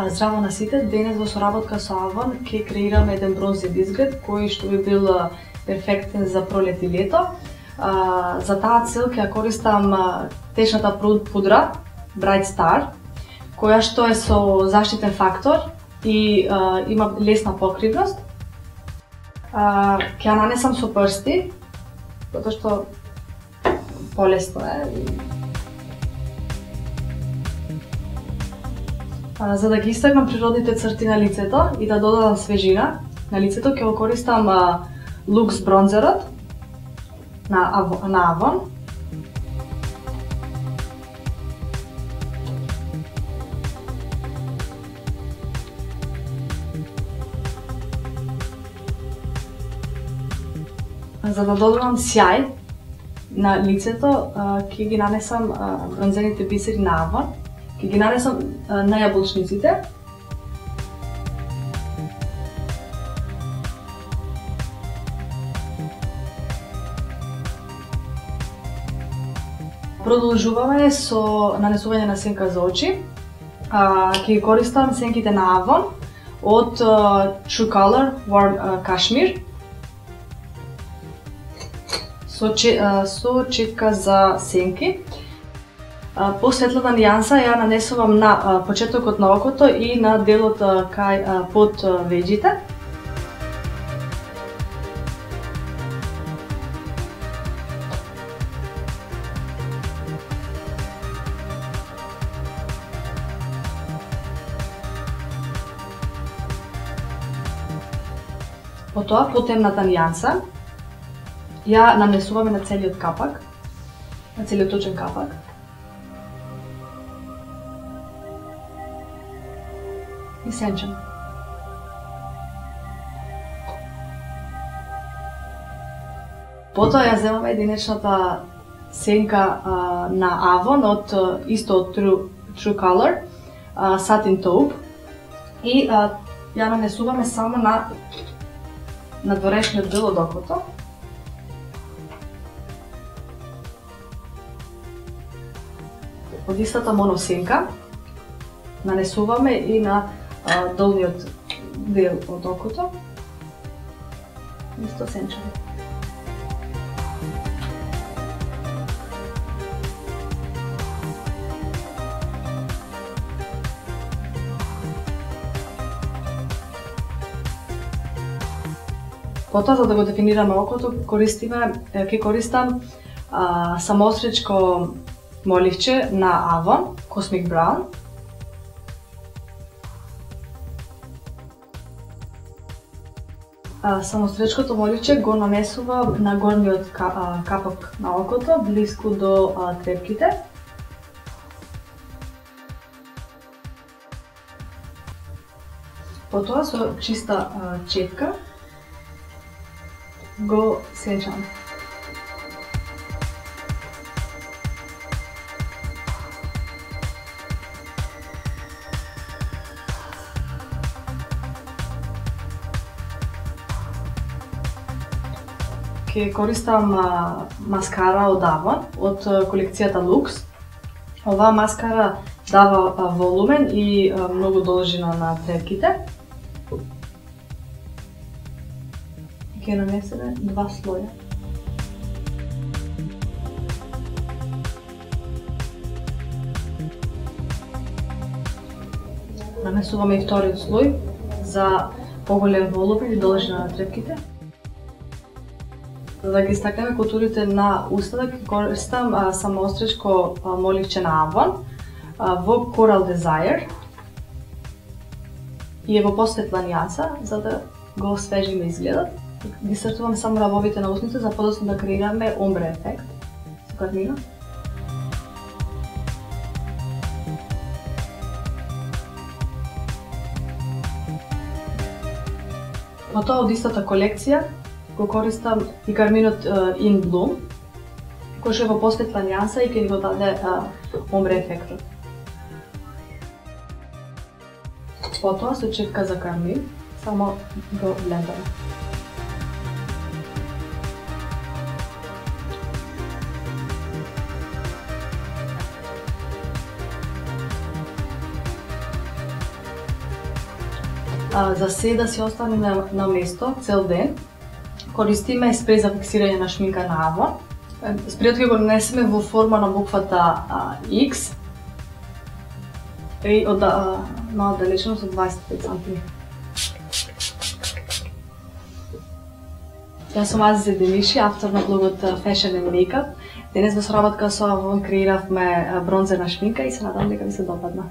Здраво на сите, денес во соработка со Avon ќе креираме еден бронзен изглед кој што би бил перфектен за пролет и лето. За таа цел ќе ја користам течната пудра Bright Star, која што е со заштитен фактор и има лесна покривност. Ќе ја нанесам со прсти, затоа што полесно е. За да ги истакнам природните црти на лицето и да додадам свежина на лицето, ќе го користам Lux бронзерот на Avon. За да додадам сјај на лицето, ќе ги нанесам бронзените бисери на Avon. Ќе ги нанесам на јаболчниците. Продолжуваме со нанесување на сенка за очи. Ќе користам сенките на Avon од True Color Warm Cashmere со четка за сенки. Посветлата нијанса ја нанесувам на почетокот на окото и на делот под веџите. Потоа, потемната нијанса ја нанесуваме на целиот капак, на целиот точен капак. И сенчам. Потоа ја земаме единечната сенка на Avon од исто од True Color Satin Taupe и ја нанесуваме само на надворешниот дел од окото. Од истата моносенка нанесуваме и на долниот дел од окото. Исто сенчаме. Потоа, за да го дефинираме окото, ќе користам самоостричко моливче на Avon Cosmic Brown. Самоостричкото моливче го нанесувам на горниот капак на окото, блиску до трепките. Потоа со чиста четка го сечам. Ќе користам маскара од Avon, од колекцијата Lux. Оваа маскара дава волумен и многу должина на трепките. Ќе нанесеме 2 слоја. Нанесуваме и вториот слој за поголем волумен и должина на трепките. За да ги стакнеме контурите на устата, ќе користам самоостричко моливче на Avon во Coral Desire и е во посветла нијанса, за да го освежиме изгледот. Ги сртуваме само рабовите на устните за подоцна да креираме омбре ефект со кармина. Потоа од истата колекција го користам и карминот In Bloom, кој што е во посветла нијанса и ќе ни го даде омбре ефектот. Потоа со четка за кармин само го блендаме. за се да си остане на место цел ден. Користиме спреј за фиксирање на шминка на Avon. Спрејот ќе го нанесеме во форма на буквата X и на оддалеченост од 25 cm. Јас сум Азизе Демиши, автор на блогот Fashion and Makeup. Денес во соработка со Avon креиравме бронзерна шминка и се надам дека ви се допадна.